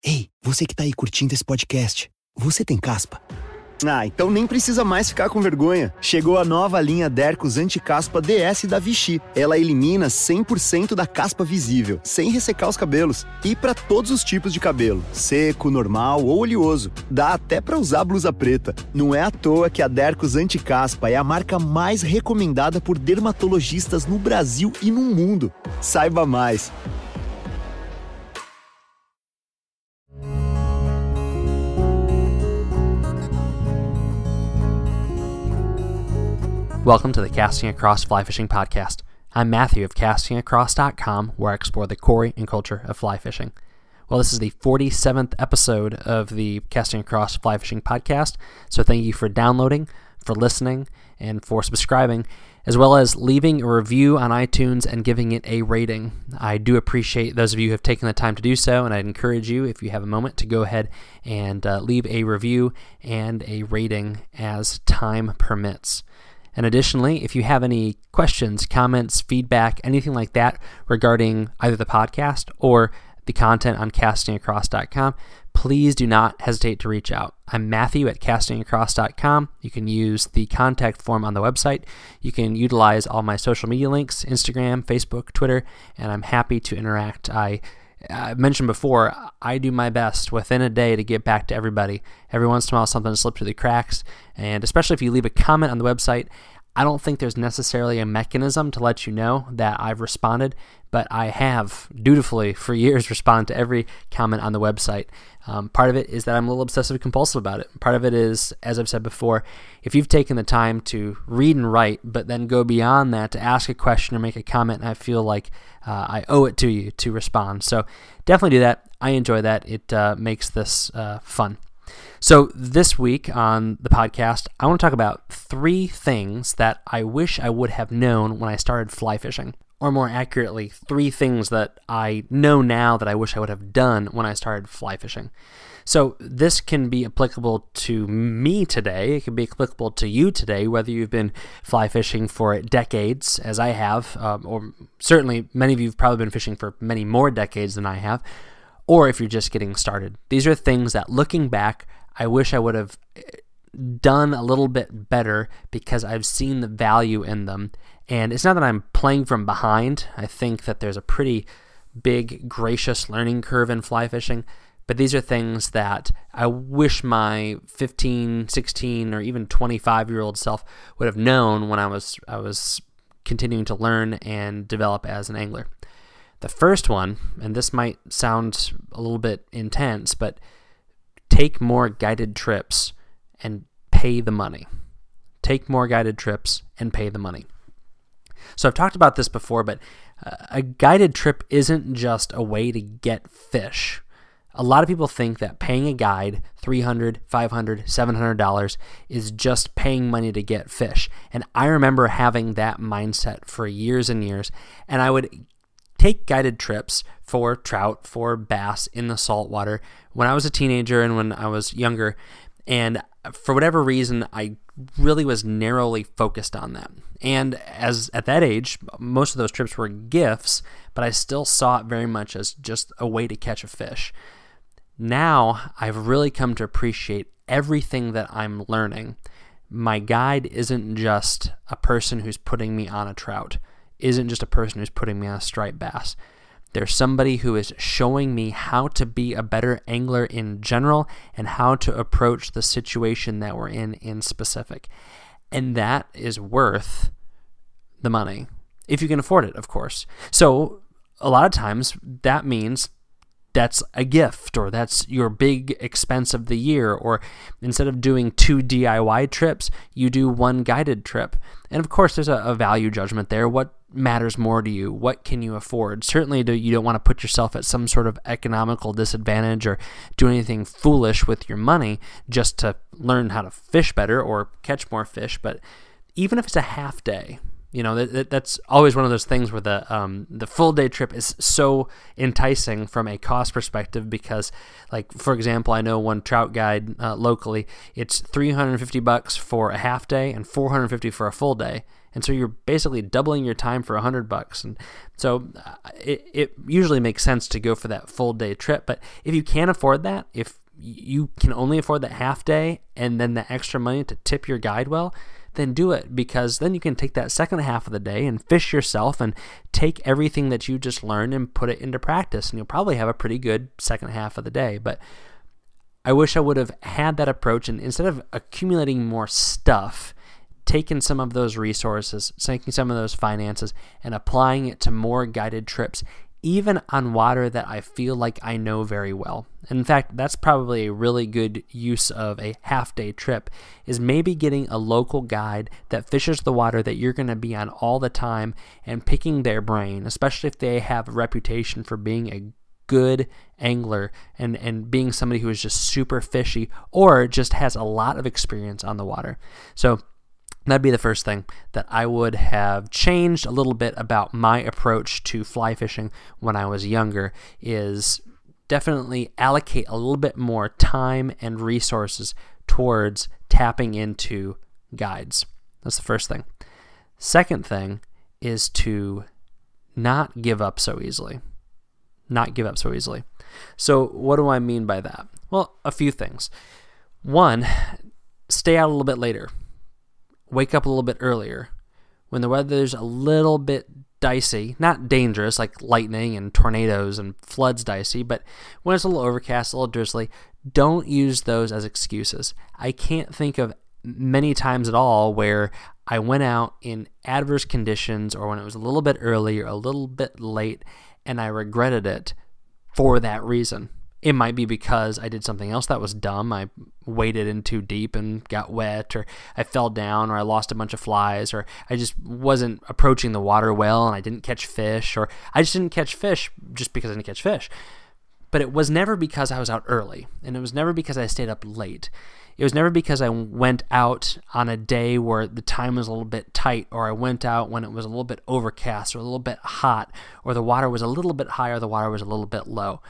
Ei, você que tá aí curtindo esse podcast, você tem caspa? Ah, então nem precisa mais ficar com vergonha. Chegou a nova linha Dercos Anti-Caspa DS da Vichy. Ela elimina 100% da caspa visível, sem ressecar os cabelos. E para todos os tipos de cabelo, seco, normal ou oleoso. Dá até para usar blusa preta. Não é à toa que a Dercos Anti-Caspa é a marca mais recomendada por dermatologistas no Brasil e no mundo. Saiba mais. Welcome to the Casting Across Fly Fishing Podcast. I'm Matthew of castingacross.com, where I explore the core and culture of fly fishing. Well, this is the 47th episode of the Casting Across Fly Fishing Podcast, so thank you for downloading, for listening, and for subscribing, as well as leaving a review on iTunes and giving it a rating. I do appreciate those of you who have taken the time to do so, and I'd encourage you, if you have a moment, to go ahead and leave a review and a rating as time permits. And additionally, if you have any questions, comments, feedback, anything like that regarding either the podcast or the content on castingacross.com, please do not hesitate to reach out. I'm Matthew at castingacross.com. You can use the contact form on the website. You can utilize all my social media links, Instagram, Facebook, Twitter, and I'm happy to interact. I mentioned before, I do my best within a day to get back to everybody. Every once in a while, something slips through the cracks, and especially if you leave a comment on the website, I don't think there's necessarily a mechanism to let you know that I've responded, but I have dutifully for years responded to every comment on the website. Part of it is that I'm a little obsessive compulsive about it. Part of it is, as I've said before, if you've taken the time to read and write, but then go beyond that to ask a question or make a comment, I feel like I owe it to you to respond. So definitely do that. I enjoy that. It makes this fun. So this week on the podcast, I want to talk about 3 things that I wish I would have known when I started fly fishing. Or more accurately, 3 things that I know now that I wish I would have done when I started fly fishing. So this can be applicable to me today. It can be applicable to you today, whether you've been fly fishing for decades, as I have, or certainly many of you have probably been fishing for many more decades than I have, or if you're just getting started. These are things that, looking back, I wish I would have done a little bit better because I've seen the value in them. And it's not that I'm playing from behind. I think that there's a pretty big, gracious learning curve in fly fishing. But these are things that I wish my 15, 16, or even 25-year-old self would have known when I was continuing to learn and develop as an angler. The first one, and this might sound a little bit intense, but take more guided trips and pay the money. Take more guided trips and pay the money. So I've talked about this before, but a guided trip isn't just a way to get fish. A lot of people think that paying a guide $300, $500, $700 is just paying money to get fish. And I remember having that mindset for years and years, and I would take guided trips for trout, for bass in the saltwater when I was a teenager and when I was younger. And for whatever reason, I really was narrowly focused on that. And as at that age, most of those trips were gifts, but I still saw it very much as just a way to catch a fish. Now, I've really come to appreciate everything that I'm learning. My guide isn't just a person who's putting me on a trout, isn't just a person who's putting me on a striped bass. There's somebody who is showing me how to be a better angler in general and how to approach the situation that we're in specific. And that is worth the money, if you can afford it, of course. So a lot of times that means that's a gift, or that's your big expense of the year, or instead of doing 2 DIY trips, you do 1 guided trip. And of course, there's a value judgment there. What matters more to you? What can you afford? Certainly, you don't want to put yourself at some sort of economical disadvantage or do anything foolish with your money just to learn how to fish better or catch more fish. But even if it's a half day, That's always one of those things where the full day trip is so enticing from a cost perspective because, like, for example, I know one trout guide locally, it's $350 for a half day and $450 for a full day. And so you're basically doubling your time for $100. And so it usually makes sense to go for that full day trip. But if you can't afford that, if you can only afford that half day and then the extra money to tip your guide well, then do it, because then you can take that second half of the day and fish yourself and take everything that you just learned and put it into practice. And you'll probably have a pretty good second half of the day. But I wish I would have had that approach, and instead of accumulating more stuff, taking some of those resources, taking some of those finances, and applying it to more guided trips, even on water that I feel like I know very well. And in fact, that's probably a really good use of a half-day trip, is maybe getting a local guide that fishes the water that you're going to be on all the time and picking their brain, especially if they have a reputation for being a good angler and being somebody who is just super fishy or just has a lot of experience on the water. So that'd be the first thing that I would have changed a little bit about my approach to fly fishing when I was younger, is definitely allocate a little bit more time and resources towards tapping into guides. That's the first thing. Second thing is to not give up so easily. Not give up so easily. So what do I mean by that? Well, a few things. One, stay out a little bit later. Wake up a little bit earlier. When the weather's a little bit dicey, not dangerous like lightning and tornadoes and floods dicey, but when it's a little overcast, a little drizzly, don't use those as excuses. I can't think of many times at all where I went out in adverse conditions or when it was a little bit early or a little bit late and I regretted it for that reason. It might be because I did something else that was dumb. I waded in too deep and got wet, or I fell down, or I lost a bunch of flies, or I just wasn't approaching the water well and I didn't catch fish, or I just didn't catch fish just because I didn't catch fish. But it was never because I was out early, and it was never because I stayed up late. It was never because I went out on a day where the time was a little bit tight, or I went out when it was a little bit overcast or a little bit hot, or the water was a little bit high or the water was a little bit low.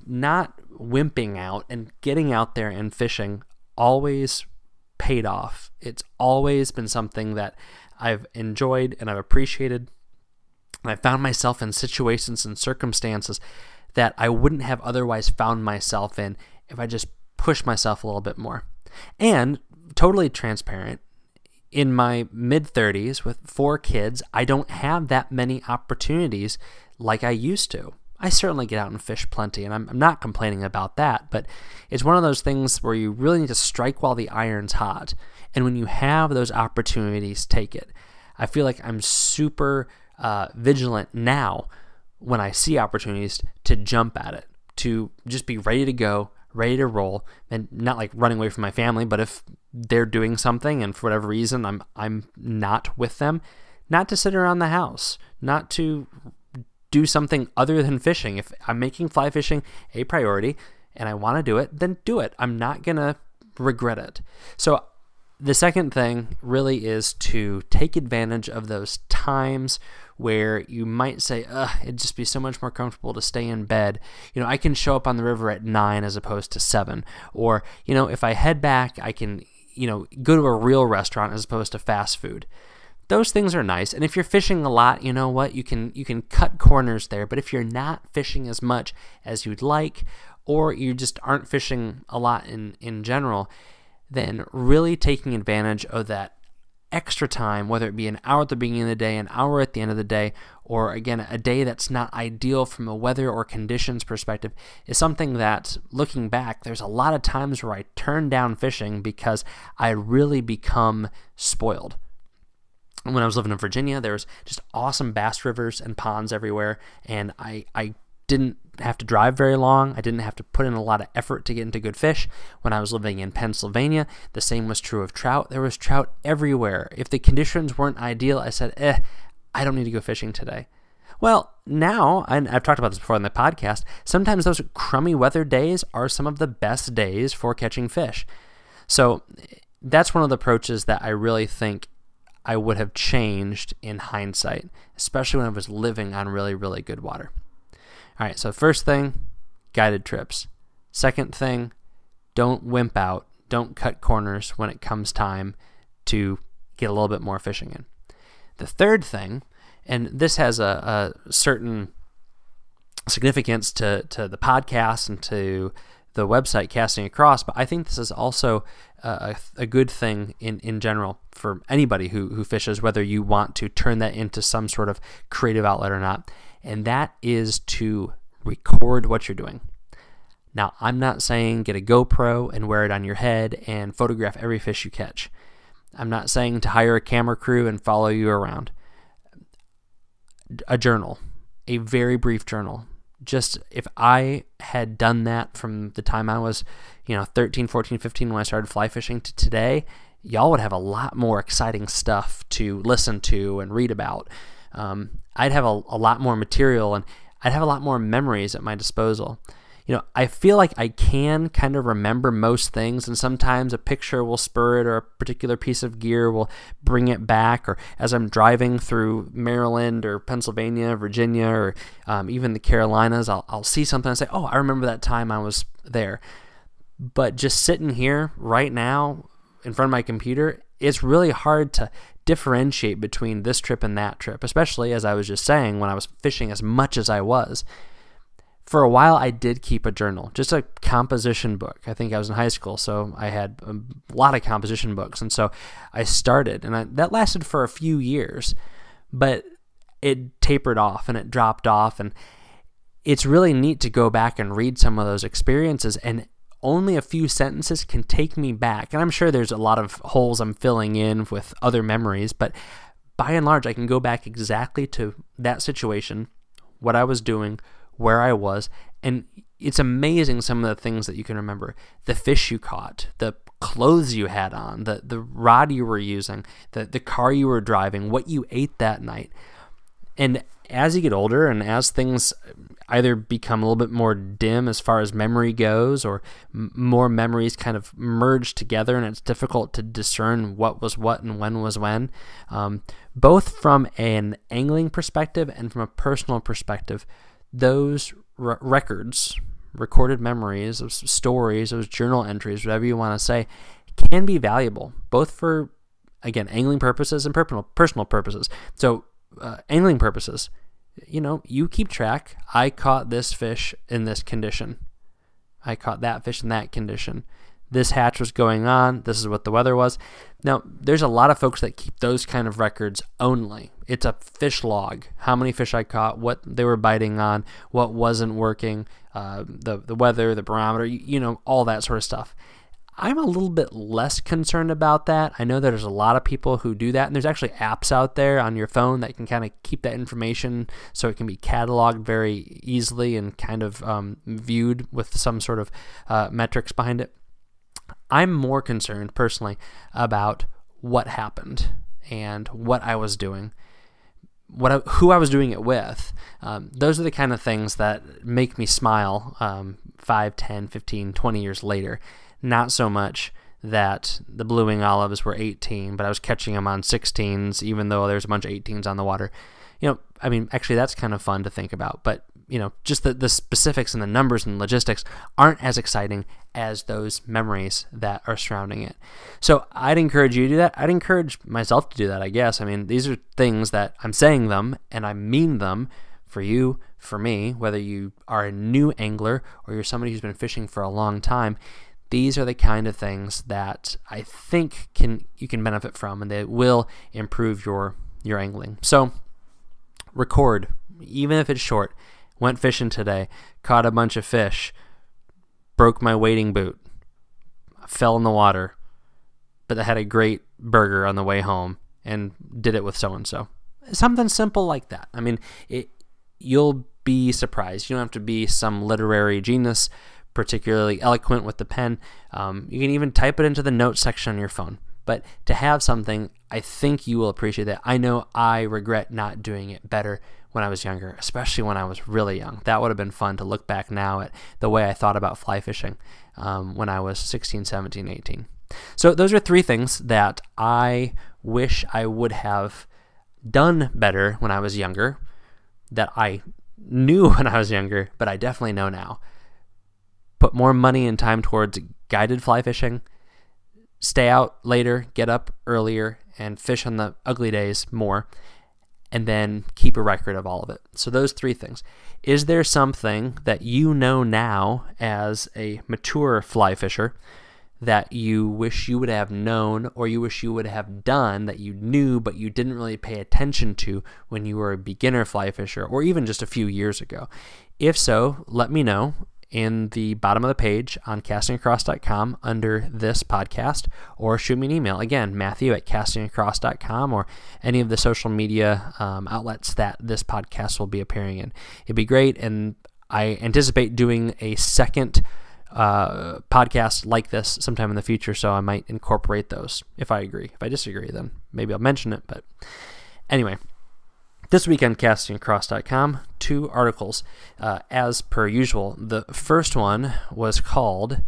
Not wimping out and getting out there and fishing always paid off. It's always been something that I've enjoyed and I've appreciated. And I found myself in situations and circumstances that I wouldn't have otherwise found myself in if I just pushed myself a little bit more. And totally transparent, in my mid-30s with 4 kids, I don't have that many opportunities like I used to. I certainly get out and fish plenty, and I'm not complaining about that, but it's one of those things where you really need to strike while the iron's hot. And when you have those opportunities, take it. I feel like I'm super vigilant now when I see opportunities to jump at it, to just be ready to go, ready to roll, and not like running away from my family, but if they're doing something and for whatever reason I'm not with them, not to sit around the house, not to do something other than fishing. If I'm making fly fishing a priority and I want to do it, then do it. I'm not going to regret it. So the second thing really is to take advantage of those times where you might say, it'd just be so much more comfortable to stay in bed. I can show up on the river at 9 as opposed to 7. Or, if I head back, I can, go to a real restaurant as opposed to fast food. Those things are nice, and if you're fishing a lot, you know what, you can cut corners there. But if you're not fishing as much as you'd like, or you just aren't fishing a lot in general, then really taking advantage of that extra time, whether it be an hour at the beginning of the day, an hour at the end of the day, or again, a day that's not ideal from a weather or conditions perspective, is something that, looking back, there's a lot of times where I turned down fishing because I really become spoiled. When I was living in Virginia, there was just awesome bass rivers and ponds everywhere, and I didn't have to drive very long. I didn't have to put in a lot of effort to get into good fish. When I was living in Pennsylvania, the same was true of trout. There was trout everywhere. If the conditions weren't ideal, I said, I don't need to go fishing today. Well, now, and I've talked about this before on the podcast, sometimes those crummy weather days are some of the best days for catching fish. So that's one of the approaches that I really think I would have changed in hindsight, especially when I was living on really, really good water. All right, so first thing, guided trips. Second thing, don't wimp out. Don't cut corners when it comes time to get a little bit more fishing in. The third thing, and this has a certain significance to the podcast and to the website Casting Across, but I think this is also a good thing in general for anybody who fishes, whether you want to turn that into some sort of creative outlet or not, and that is to record what you're doing. Now, I'm not saying get a GoPro and wear it on your head and photograph every fish you catch. I'm not saying to hire a camera crew and follow you around. A journal, a very brief journal. Just if I had done that from the time I was, 13, 14, 15 when I started fly fishing to today, y'all would have a lot more exciting stuff to listen to and read about. I'd have a lot more material, and I'd have a lot more memories at my disposal. I feel like I can kind of remember most things, and sometimes a picture will spur it, or a particular piece of gear will bring it back, or as I'm driving through Maryland or Pennsylvania, Virginia, or even the Carolinas, I'll see something and say, oh, I remember that time I was there. But just sitting here right now in front of my computer, it's really hard to differentiate between this trip and that trip, especially, as I was just saying, when I was fishing as much as I was. For a while, I did keep a journal, just a composition book. I think I was in high school, so I had a lot of composition books. And so I started, and that lasted for a few years, but it tapered off and it dropped off. And it's really neat to go back and read some of those experiences, and only a few sentences can take me back. And I'm sure there's a lot of holes I'm filling in with other memories, but by and large, I can go back exactly to that situation, what I was doing, where I was, and it's amazing some of the things that you can remember. The fish you caught, the clothes you had on, the rod you were using, the car you were driving, what you ate that night. And as you get older and as things either become a little bit more dim as far as memory goes, or more memories kind of merge together and it's difficult to discern what was what and when was when, both from an angling perspective and from a personal perspective, those records, recorded memories, those stories, those journal entries, whatever you want to say, can be valuable, both for, again, angling purposes and personal purposes. So, angling purposes, you keep track. I caught this fish in this condition. I caught that fish in that condition. This hatch was going on. This is what the weather was. Now, there's a lot of folks that keep those kind of records only. It's a fish log. How many fish I caught, what they were biting on, what wasn't working, the weather, the barometer, all that sort of stuff. I'm a little bit less concerned about that. I know that there's a lot of people who do that, and there's actually apps out there on your phone that can kind of keep that information so it can be cataloged very easily and kind of viewed with some sort of metrics behind it. I'm more concerned personally about what happened and what I was doing, who I was doing it with. Those are the kind of things that make me smile 5, 10, 15, 20 years later. Not so much that the blue wing olives were 18, but I was catching them on 16s, even though there's a bunch of 18s on the water. Actually, that's kind of fun to think about, but just the specifics and the numbers and logistics aren't as exciting as those memories that are surrounding it. So I'd encourage you to do that. I'd encourage myself to do that, I guess. These are things that I'm saying them, and I mean them for you, for me, whether you are a new angler or you're somebody who's been fishing for a long time. These are the kind of things that I think you can benefit from, and they will improve your angling. So record, even if it's short. Went fishing today, caught a bunch of fish, broke my wading boot, fell in the water, but I had a great burger on the way home and did it with so-and-so. Something simple like that. You'll be surprised. You don't have to be some literary genius, particularly eloquent with the pen. You can even type it into the notes section on your phone. But to have something, I think you will appreciate that. I know I regret not doing it better when I was younger, especially when I was really young. That would have been fun to look back now at the way I thought about fly fishing when I was 16, 17, 18. So those are 3 things that I wish I would have done better when I was younger, that I knew when I was younger, but I definitely know now. Put more money and time towards guided fly fishing, stay out later, get up earlier, and fish on the ugly days more, and then keep a record of all of it. So those 3 things. Is there something that you know now as a mature fly fisher that you wish you would have known, or you wish you would have done that you knew but you didn't really pay attention to when you were a beginner fly fisher, or even just a few years ago? If so, let me know in the bottom of the page on castingacross.com under this podcast, or shoot me an email. Again, Matthew@castingacross.com, or any of the social media outlets that this podcast will be appearing in. It'd be great, and I anticipate doing a second podcast like this sometime in the future, so I might incorporate those if I agree. If I disagree, then maybe I'll mention it. But anyway, this week on castingacross.com, 2 articles as per usual. The first one was called,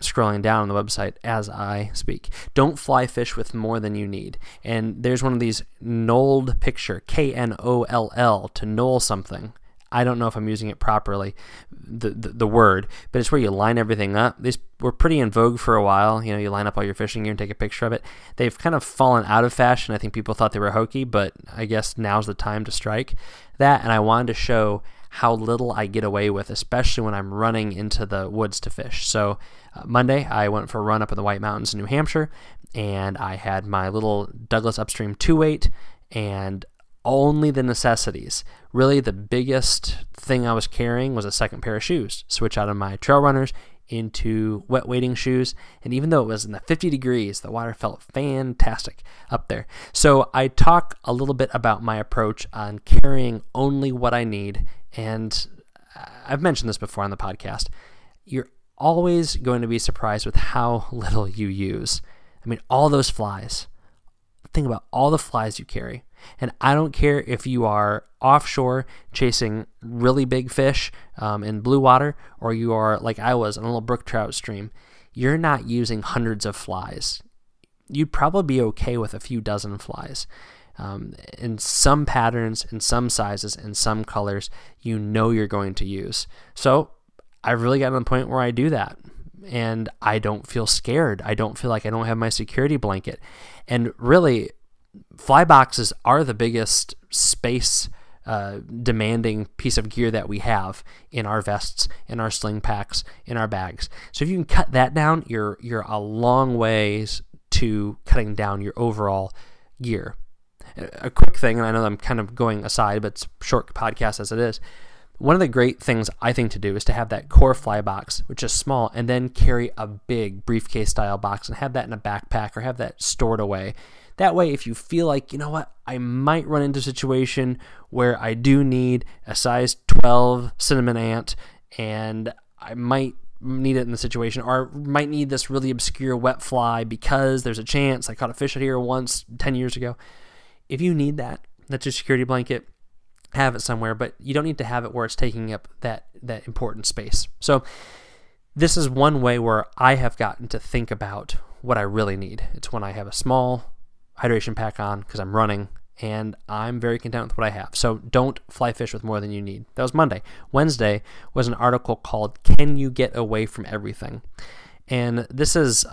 scrolling down on the website as I speak, "Don't Fly Fish with More Than You Need." And there's one of these knolled picture, Knoll, to knoll something. I don't know if I'm using it properly, the word, but it's where you line everything up. These were pretty in vogue for a while. You know, you line up all your fishing gear and take a picture of it. They've kind of fallen out of fashion. I think people thought they were hokey, but I guess now's the time to strike that. And I wanted to show how little I get away with, especially when I'm running into the woods to fish. So Monday, I went for a run up in the White Mountains in New Hampshire, and I had my little Douglas Upstream 2-weight and only the necessities. Really, the biggest thing I was carrying was a second pair of shoes. Switch out of my trail runners into wet wading shoes, and even though it was in the 50 degrees, the water felt fantastic up there. So I talk a little bit about my approach on carrying only what I need, and I've mentioned this before on the podcast. You're always going to be surprised with how little you use. I mean, all those flies. Think about all the flies you carry. And I don't care if you are offshore chasing really big fish in blue water, or you are like I was on a little brook trout stream. You're not using hundreds of flies. You'd probably be okay with a few dozen flies. In some patterns, in some sizes, in some colors, you know you're going to use. So I've really gotten to the point where I do that. And I don't feel scared. I don't feel like I don't have my security blanket. And really, fly boxes are the biggest space demanding piece of gear that we have in our vests, in our sling packs, in our bags. So if you can cut that down, you're a long ways to cutting down your overall gear. A quick thing, and I know I'm kind of going aside, but it's a short podcast as it is. One of the great things I think to do is to have that core fly box, which is small, and then carry a big briefcase style box and have that in a backpack or have that stored away. That way, if you feel like, you know what, I might run into a situation where I do need a size 12 cinnamon ant, and I might need it in the situation, or might need this really obscure wet fly because there's a chance I caught a fish out here once 10 years ago. If you need that, that's your security blanket. Have it somewhere, but you don't need to have it where it's taking up that important space. So this is one way where I have gotten to think about what I really need. It's when I have a small hydration pack on because I'm running, and I'm very content with what I have. So don't fly fish with more than you need. That was Monday. Wednesday was an article called "Can You Get Away from Everything?" And this is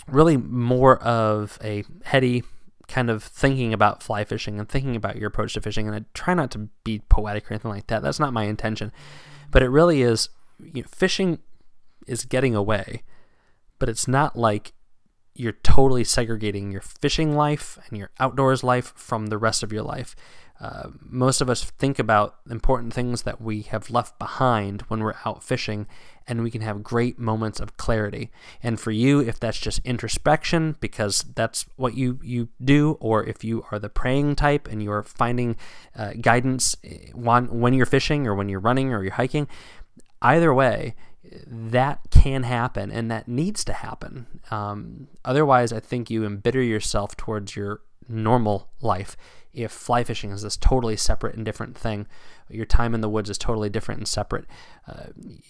really more of a heady kind of thinking about fly fishing and thinking about your approach to fishing. And I try not to be poetic or anything like that. That's not my intention. But it really is, fishing is getting away, but it's not like you're totally segregating your fishing life and your outdoors life from the rest of your life. Most of us think about important things that we have left behind when we're out fishing, and we can have great moments of clarity. And for you, if that's just introspection because that's what you do, or if you are the praying type and you're finding guidance when you're fishing or when you're running or you're hiking, either way, that can happen and that needs to happen. Otherwise, I think you embitter yourself towards your normal life. If fly fishing is this totally separate and different thing, your time in the woods is totally different and separate.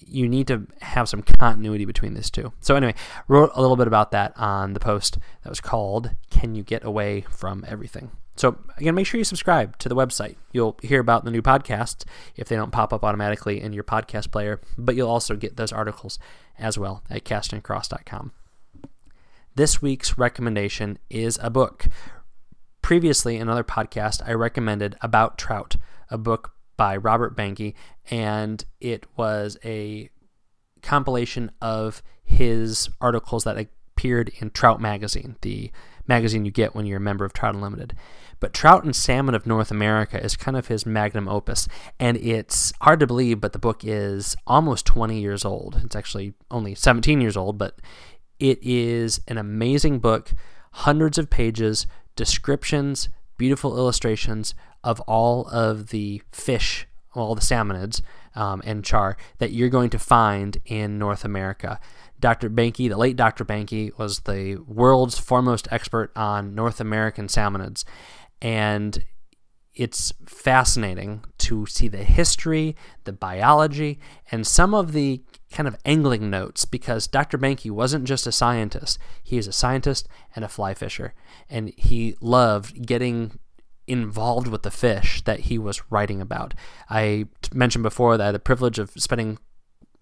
You need to have some continuity between these two. So anyway, wrote a little bit about that on the post that was called can you get away from everything? So again, make sure you subscribe to the website. You'll hear about the new podcasts if they don't pop up automatically in your podcast player, but you'll also get those articles as well at castingacross.com. This week's recommendation is a book. Previously, in another podcast, I recommended About Trout, a book by Robert Behnke, and it was a compilation of his articles that appeared in Trout Magazine, the magazine you get when you're a member of Trout Unlimited. But Trout and Salmon of North America is kind of his magnum opus, and it's hard to believe, but the book is almost 20 years old. It's actually only 17 years old, but it is an amazing book, hundreds of pages, descriptions, beautiful illustrations of all of the fish, all the salmonids and char that you're going to find in North America. Dr. Behnke, the late Dr. Behnke, was the world's foremost expert on North American salmonids, and it's fascinating to see the history, the biology, and some of the kind of angling notes, because Dr. Behnke wasn't just a scientist. He was a scientist and a fly fisher, and he loved getting involved with the fish that he was writing about. I mentioned before that I had the privilege of spending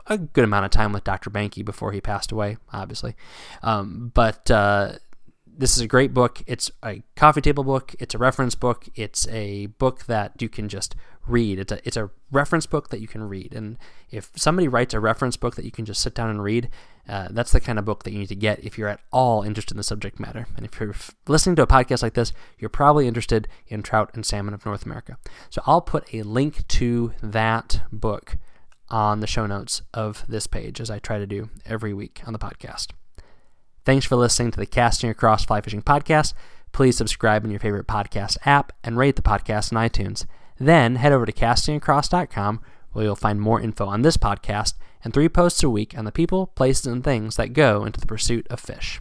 a good amount of time with Dr. Behnke before he passed away, obviously. But this is a great book. It's a coffee table book. It's a reference book. It's a book that you can just read. It's a reference book that you can read. And if somebody writes a reference book that you can just sit down and read, that's the kind of book that you need to get if you're at all interested in the subject matter. And if you're listening to a podcast like this, you're probably interested in trout and salmon of North America. So I'll put a link to that book on the show notes of this page, as I try to do every week on the podcast. Thanks for listening to the Casting Across Fly Fishing Podcast. Please subscribe in your favorite podcast app and rate the podcast on iTunes. Then head over to castingacross.com, where you'll find more info on this podcast and 3 posts a week on the people, places, and things that go into the pursuit of fish.